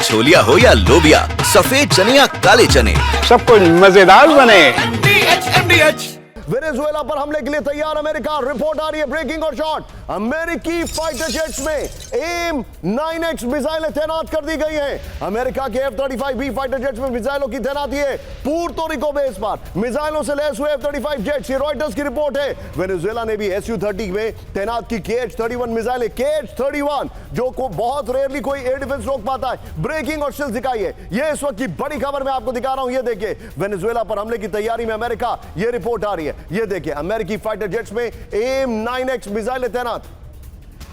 छोलिया हो या लोबिया, सफेद चने या काले चने, सब कुछ मजेदार बने। वेनेजुएला पर हमले के लिए तैयार अमेरिका। रिपोर्ट आ रही है ब्रेकिंग और शॉट। अमेरिकी फाइटर जेट्स में एम 9X मिसाइलें तैनात कर दी गई हैं। अमेरिका के F-35B फाइटर जेट्स में मिसाइलों की तैनाती है। पुर्तो रिको बेस पर मिसाइलों से लैस हुए F-35 जेट्स। ये रॉयटर्स की रिपोर्ट है। वेनेजुएला ने भी Su-30 में तैनात की KH-31 मिसाइलें। KH-31 जो को बहुत रेयरली कोई एयर डिफेंस रोक पाता है। ब्रेकिंग और स्टिल्स दिखाई है। ये इस वक्त की बड़ी खबर मैं आपको दिखा रहा हूं। ये देखिए वेनेजुएला पर हमले की तैयारी में अमेरिका। ये रिपोर्ट आ रही है। ये देखिए अमेरिकी फाइटर जेट्स में एम 9X मिसाइलें तैनात।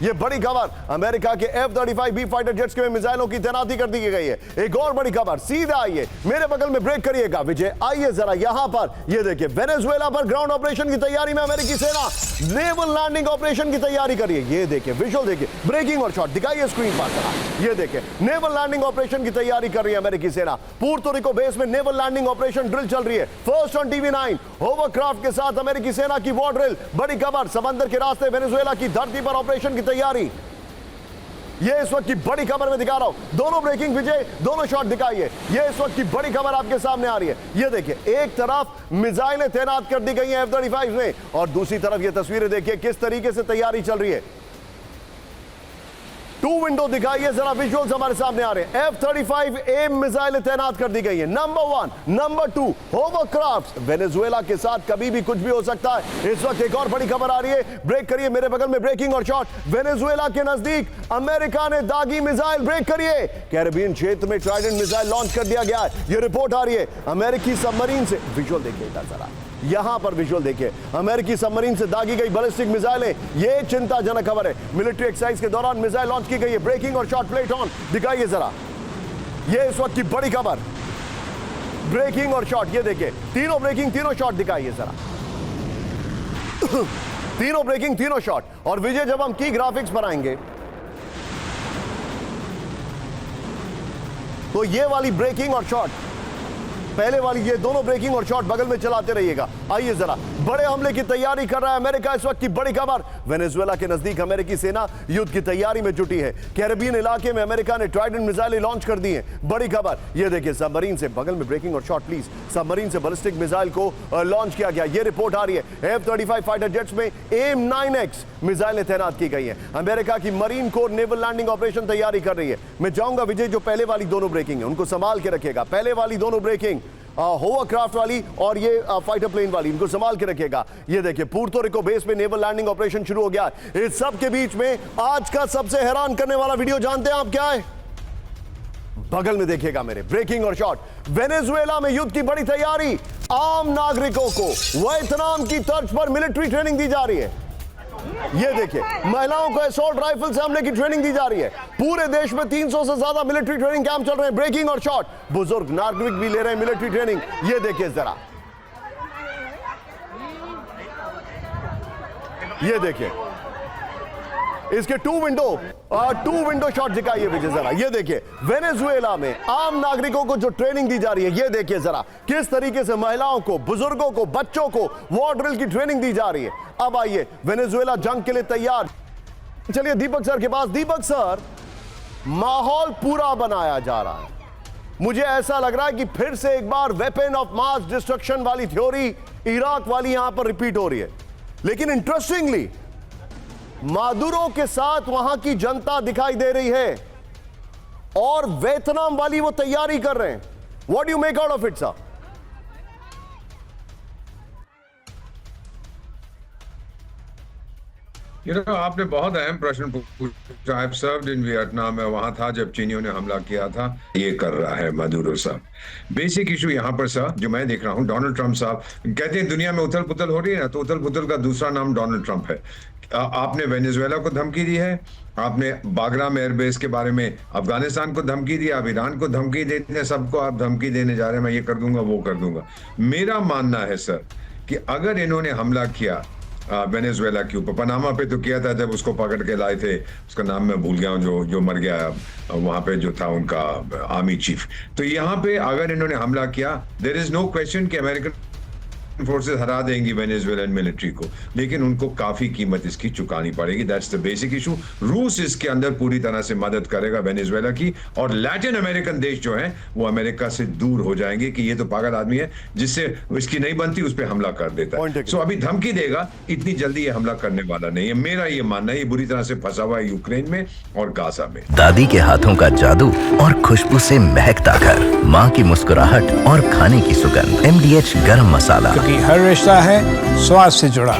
ये बड़ी खबर अमेरिका के F-35B फाइटर जेट्स के मिसाइलों की तैनाती कर दी गई है। एक और बड़ी खबर सीधा आइए मेरे बगल में ब्रेक करिएगा विजय। आइए जरा यहां पर ये देखिए वेनेजुएला पर ग्राउंड ऑपरेशन की तैयारी में अमेरिकी सेना नेवल लैंडिंग ऑपरेशन की तैयारी कर रही है। ये देखिए विजुअल देखिए ब्रेकिंग और शॉट दिखाइए स्क्रीन पर जरा। ये देखिए नेवल लैंडिंग ऑपरेशन की तैयारी कर रही है अमेरिकी सेना। पुर्तो रिको बेस में नेवल लैंडिंग ऑपरेशन ड्रिल चल रही है। फर्स्ट ऑन TV9 होवरक्राफ्ट के साथ अमेरिकी सेना की वॉर ड्रिल। बड़ी खबर समंदर के रास्ते वेनेजुएला की धरती पर ऑपरेशन की तैयारी। ये इस वक्त की बड़ी खबर मैं दिखा रहा हूं। दोनों ब्रेकिंग विजय दोनों शॉट दिखाइए। ये इस वक्त की बड़ी खबर आपके सामने आ रही है। ये देखिए एक तरफ मिसाइलें तैनात कर दी गई हैं F-35 में और दूसरी तरफ ये तस्वीरें देखिए किस तरीके से तैयारी चल रही है। 2 विंडो दिखाइए जरा विजुअल्स हमारे सामने आ रहे हैं। F-35 एम मिसाइलें तैनात कर दी गई है। Number 1 number 2 hovercraft. वेनेजुएला के साथ कभी भी कुछ भी हो सकता है। इस वक्त एक और बड़ी खबर आ रही है। ब्रेक करिए मेरे बगल में ब्रेकिंग और शॉट। वेनेजुएला के नजदीक अमेरिका ने दागी मिसाइल। ब्रेक करिए कैरेबियन क्षेत्र में ट्राइडेंट मिसाइल लॉन्च कर दिया गया है। यह रिपोर्ट आ रही है अमेरिकी सबमरीन से। विजुअल देखिएगा जरा यहां पर विजुअल देखिए अमेरिकी सबमरीन से दागी गई बैलिस्टिक मिसाइलें। यह चिंताजनक खबर है। मिलिट्री एक्सरसाइज के दौरान मिसाइल लॉन्च की गई है। ब्रेकिंग और शॉट प्लेट ऑन दिखाइए जरा। यह इस वक्त की बड़ी खबर ब्रेकिंग और शॉट। ये देखिए तीनों ब्रेकिंग तीनों शॉट दिखाइए जरा। तीनों ब्रेकिंग तीनों शॉट। और विजय जब हम की ग्राफिक्स पर आएंगे तो ये वाली ब्रेकिंग और शॉट पहले वाली ये दोनों ब्रेकिंग और शॉट बगल में चलाते रहिएगा। आइए जरा बड़े हमले की तैयारी कर रहा है अमेरिका। इस वक्त की बड़ी खबर वेनेजुएला के नजदीक अमेरिकी सेना युद्ध की तैयारी में जुटी है। कैरेबियन इलाके में अमेरिका ने ट्राइडेंट मिसाइलें लॉन्च कर दी हैं। बड़ी खबर ये देखिए सबमरीन से बगल में ब्रेकिंग और शॉट प्लीज। सबमरीन से बैलिस्टिक मिसाइल को लॉन्च किया गया। ये रिपोर्ट आ रही है F-35 फाइटर जेट्स में एम 9X मिसाइलें तैनात की गई हैं। अमेरिका की marine corps naval landing operation तैयारी कर रही है। मैं चाहूंगा विजय जो पहले वाली दोनों ब्रेकिंग है उनको संभाल के रखेगा। पहले वाली दोनों ब्रेकिंग होवरक्राफ्ट वाली और ये फाइटर प्लेन वाली इनको संभाल के रखेगा। ये देखिए पुर्तो रिको बेस पे नेवल लैंडिंग ऑपरेशन शुरू हो गया। इस सब के बीच में आज का सबसे हैरान करने वाला वीडियो जानते हैं आप क्या है? बगल में देखिएगा मेरे ब्रेकिंग और शॉट। वेनेजुएला में युद्ध की बड़ी तैयारी। आम नागरिकों को वियतनाम की तर्ज पर मिलिट्री ट्रेनिंग दी जा रही है। ये देखिए महिलाओं को असॉल्ट राइफल से हमले की ट्रेनिंग दी जा रही है। पूरे देश में 300 से ज्यादा मिलिट्री ट्रेनिंग कैंप चल रहे हैं। ब्रेकिंग और शॉट बुजुर्ग नागरिक भी ले रहे हैं मिलिट्री ट्रेनिंग। ये देखिए जरा ये देखिए इसके 2 विंडो शॉट दिखाइए विजय जरा। ये देखिए वेनेजुएला में आम नागरिकों को जो ट्रेनिंग दी जा रही है। ये देखिए जरा किस तरीके से महिलाओं को बुजुर्गों को बच्चों को वॉर ड्रिल की ट्रेनिंग दी जा रही है। अब आइए वेनेजुएला जंग के लिए तैयार। चलिए दीपक सर के पास। दीपक सर माहौल पूरा बनाया जा रहा है। मुझे ऐसा लग रहा है कि फिर से एक बार वेपन ऑफ मास डिस्ट्रक्शन वाली थ्योरी इराक वाली यहां पर रिपीट हो रही है। लेकिन इंटरेस्टिंगली मादुरो के साथ वहां की जनता दिखाई दे रही है और वियतनाम वाली वो तैयारी कर रहे हैं। What do you make out of it sir? आपने बहुत अहम प्रश्न पूछा। आई सर्व्ड इन वियतनाम में वहां था जब चीनियों ने हमला किया था। ये कर रहा है मदुरो साहब। बेसिक इशू यहाँ पर सर जो मैं देख रहा हूँ डोनाल्ड ट्रंप साहब कहते हैं दुनिया में उथल पुथल हो रही है ना, तो उथल पुथल का दूसरा नाम डोनाल्ड ट्रंप है। आपने वेनेजुएला को धमकी दी है, आपने बागराम एयरबेस के बारे में अफगानिस्तान को धमकी दी, आप ईरान को धमकी देते हैं, सबको आप धमकी देने जा रहे हैं मैं ये कर दूंगा वो कर दूंगा। मेरा मानना है सर कि अगर इन्होंने हमला किया वेनेजुएला के ऊपर, पनामा पे तो किया था जब उसको पकड़ के लाए थे, उसका नाम मैं भूल गया हूँ जो मर गया वहां पे जो था उनका आर्मी चीफ। तो यहाँ पे अगर इन्होंने हमला किया देयर इज नो क्वेश्चन कि अमेरिकन फोर्सेस हरा देंगी वेनेजुएलन मिलिट्री को, लेकिन उनको काफी कीमत इसकी चुकानी पड़ेगी। That's the basic issue. रूस इसके अंदर पूरी तरह से मदद करेगा वेनेजुएला की, और लैटिन अमेरिकन देश जो हैं वो अमेरिका से दूर हो जाएंगे कि ये तो पागल आदमी है, जिससे इसकी नहीं बनती उस पर हमला कर देता है। सो अभी धमकी देगा, इतनी जल्दी ये हमला करने वाला नहीं है, मेरा ये मानना है। ये बुरी तरह से फंसा हुआ है यूक्रेन में और गाजा में। दादी के हाथों का जादू और खुशबू से महकता घर, माँ की मुस्कुराहट और खाने की सुगंध। MDH गरम मसाला, क्योंकि हर रिश्ता है स्वाद से जुड़ा।